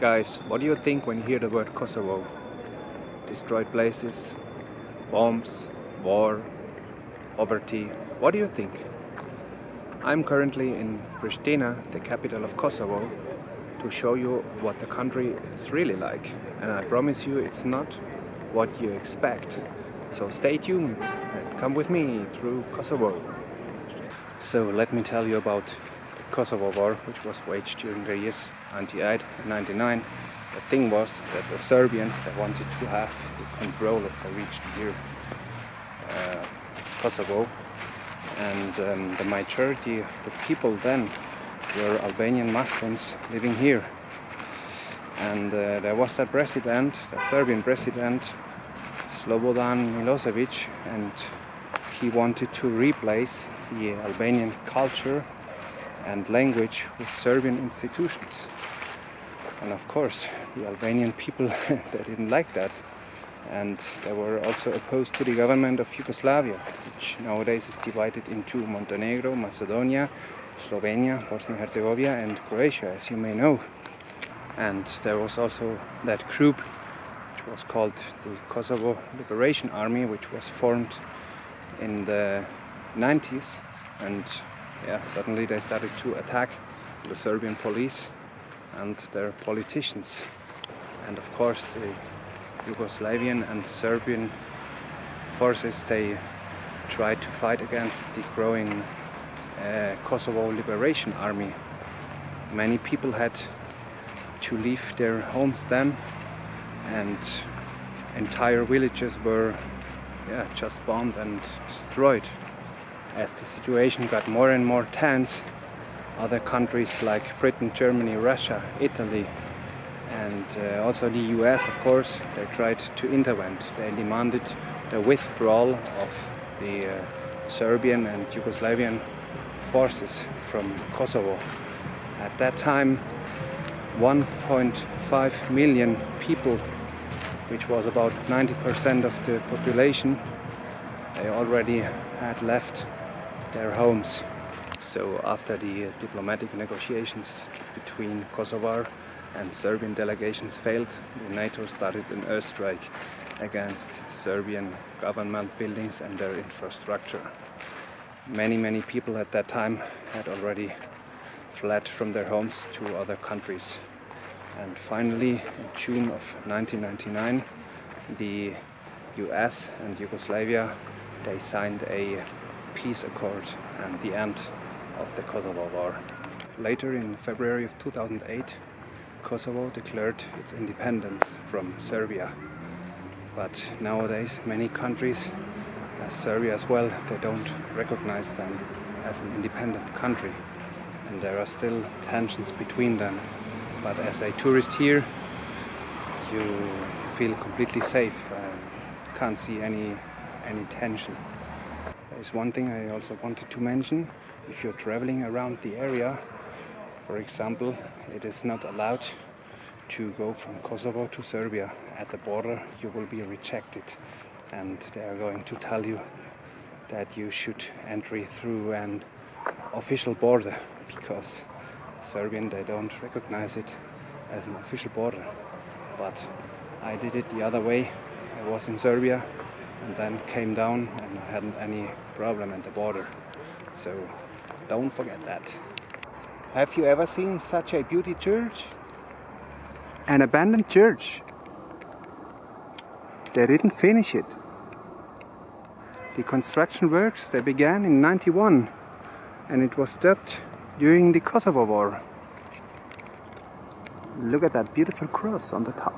Guys, what do you think when you hear the word Kosovo? Destroyed places, bombs, war, poverty. What do you think? I'm currently in Pristina, the capital of Kosovo, to show you what the country is really like. And I promise you it's not what you expect. So stay tuned and come with me through Kosovo. So let me tell you about the Kosovo War, which was waged during the years 98 and 99. The thing was that the Serbians, they wanted to have the control of the region here, Kosovo, and the majority of the people then were Albanian Muslims living here. And there was that president, that Serbian president, Slobodan Milosevic, and he wanted to replace the Albanian culture and language with Serbian institutions. And of course, the Albanian people, they didn't like that. And they were also opposed to the government of Yugoslavia, which nowadays is divided into Montenegro, Macedonia, Slovenia, Bosnia and Herzegovina, and Croatia, as you may know. And there was also that group, which was called the Kosovo Liberation Army, which was formed in the 90s. And suddenly they started to attack the Serbian police and their politicians. And of course, the Yugoslavian and Serbian forces, they tried to fight against the growing Kosovo Liberation Army. Many people had to leave their homes then, and entire villages were just bombed and destroyed. As the situation got more and more tense, other countries like Britain, Germany, Russia, Italy, and also the US, of course, they tried to intervene. They demanded the withdrawal of the Serbian and Yugoslavian forces from Kosovo. At that time, 1.5 million people, which was about 90% of the population, they already had left their homes. So after the diplomatic negotiations between Kosovar and Serbian delegations failed, the NATO started an airstrike against Serbian government buildings and their infrastructure. Many people at that time had already fled from their homes to other countries. And finally, in June of 1999, the US and Yugoslavia, they signed a peace accord and the end of the Kosovo War. Later, in February of 2008, Kosovo declared its independence from Serbia. But nowadays, many countries, as Serbia as well, they don't recognize them as an independent country. And there are still tensions between them. But as a tourist here, you feel completely safe. Can't see any tension. There is one thing I also wanted to mention. If you're traveling around the area, for example, it is not allowed to go from Kosovo to Serbia. At the border, you will be rejected, and they are going to tell you that you should enter through an official border, because Serbian, they don't recognize it as an official border. But I did it the other way. I was in Serbia and then came down, and I hadn't any problem at the border. So don't forget that. Have you ever seen such a beauty church? An abandoned church. They didn't finish it. The construction works, they began in 91, and it was stopped during the Kosovo War. Look at that beautiful cross on the top.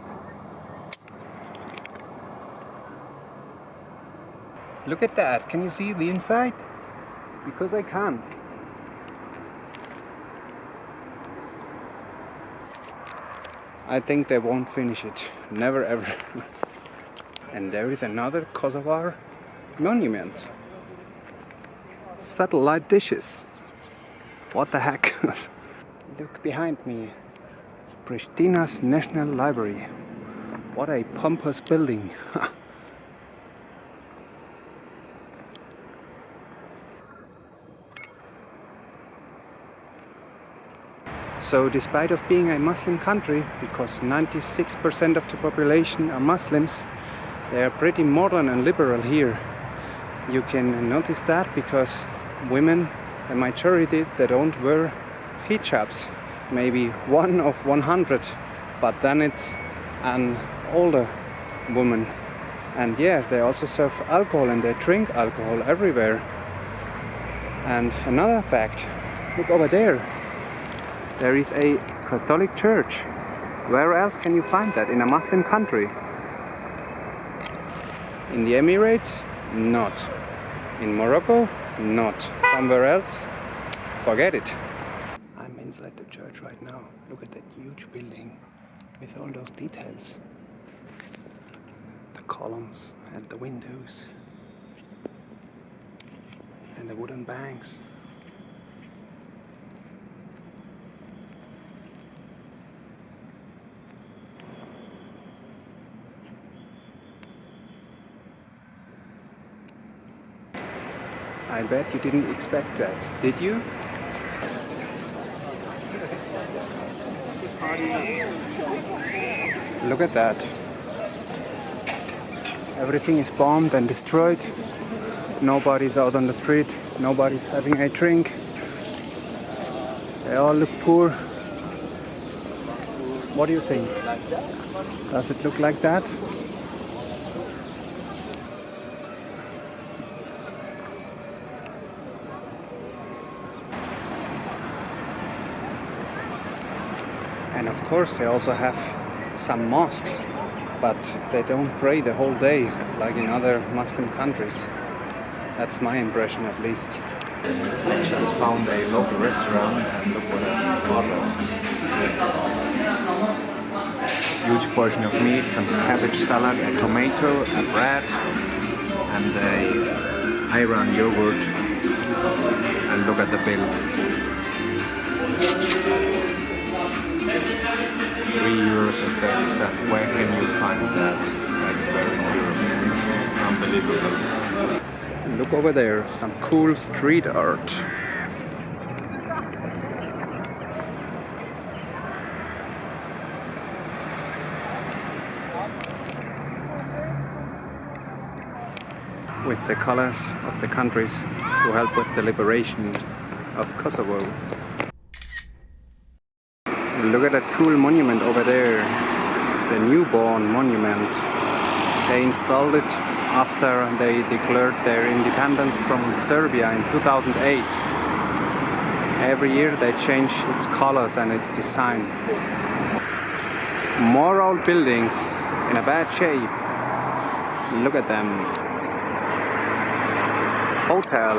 Look at that. Can you see the inside? Because I can't. I think they won't finish it. Never ever. And there is another Kosovar monument. Satellite dishes. What the heck? Look behind me. Pristina's National Library. What a pompous building. So despite of being a Muslim country, because 96% of the population are Muslims, they are pretty modern and liberal here. You can notice that because women, the majority, they don't wear hijabs. Maybe 1 of 100, but then it's an older woman. And yeah, they also serve alcohol and they drink alcohol everywhere. And another fact, look over there. There is a Catholic church. Where else can you find that in a Muslim country? In the Emirates? Not. In Morocco? Not. Somewhere else? Forget it. I'm inside the church right now. Look at that huge building with all those details. The columns and the windows and the wooden banks. I bet you didn't expect that, did you? Look at that. Everything is bombed and destroyed. Nobody's out on the street. Nobody's having a drink. They all look poor. What do you think? Does it look like that? And of course they also have some mosques, but they don't pray the whole day like in other Muslim countries. That's my impression at least. I just found a local restaurant and look what I ordered. Huge portion of meat, some cabbage salad, a tomato, a bread and a Iran yogurt. And look at the bill. €3.30. Where can you find that? That's very European. Unbelievable. Look over there, some cool street art. With the colors of the countries who helped with the liberation of Kosovo. Look at that cool monument over there, the newborn monument. They installed it after they declared their independence from Serbia in 2008. Every year they change its colors and its design. More old buildings in a bad shape. Look at them. Hotel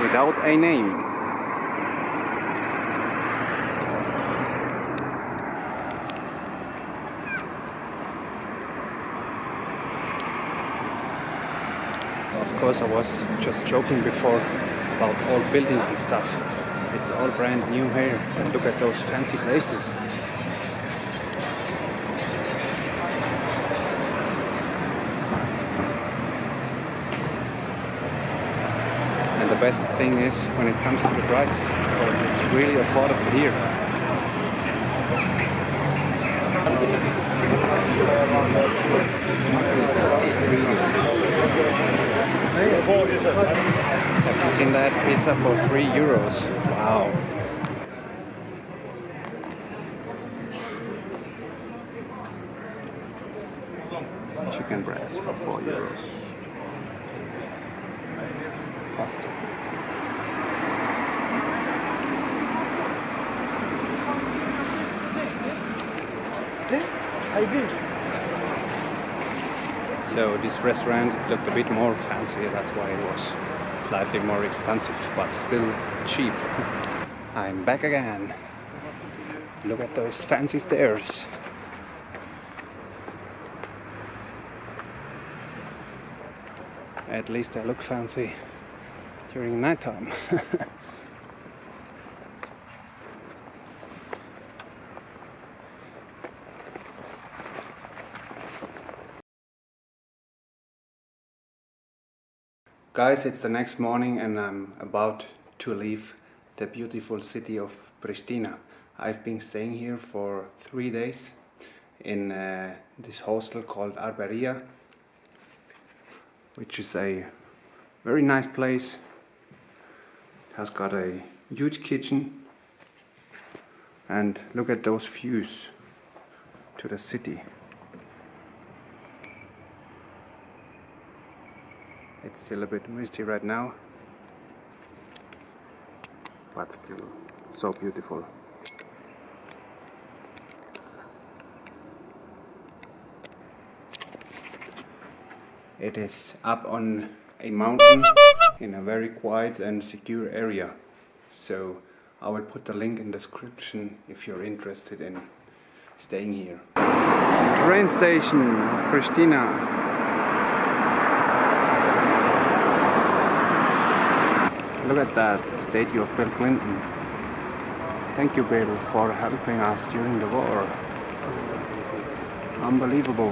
without a name. Of course, I was just joking before about old buildings and stuff. It's all brand new here, and look at those fancy places. And the best thing is when it comes to the prices, because it's really affordable here. Have you seen that pizza for €3? Wow. Chicken breast for €4. Pasta. So this restaurant looked a bit more fancy, that's why it was slightly more expensive, but still cheap. I'm back again. Look at those fancy stairs. At least they look fancy during nighttime. Guys, it's the next morning and I'm about to leave the beautiful city of Pristina. I've been staying here for 3 days in this hostel called Arberia, which is a very nice place. It has got a huge kitchen, and look at those views to the city. It's still a bit misty right now, but still so beautiful. It is up on a mountain in a very quiet and secure area. So I will put the link in the description if you're interested in staying here. Train station of Pristina. Look at that statue of Bill Clinton. Thank you, Bill, for helping us during the war. Unbelievable.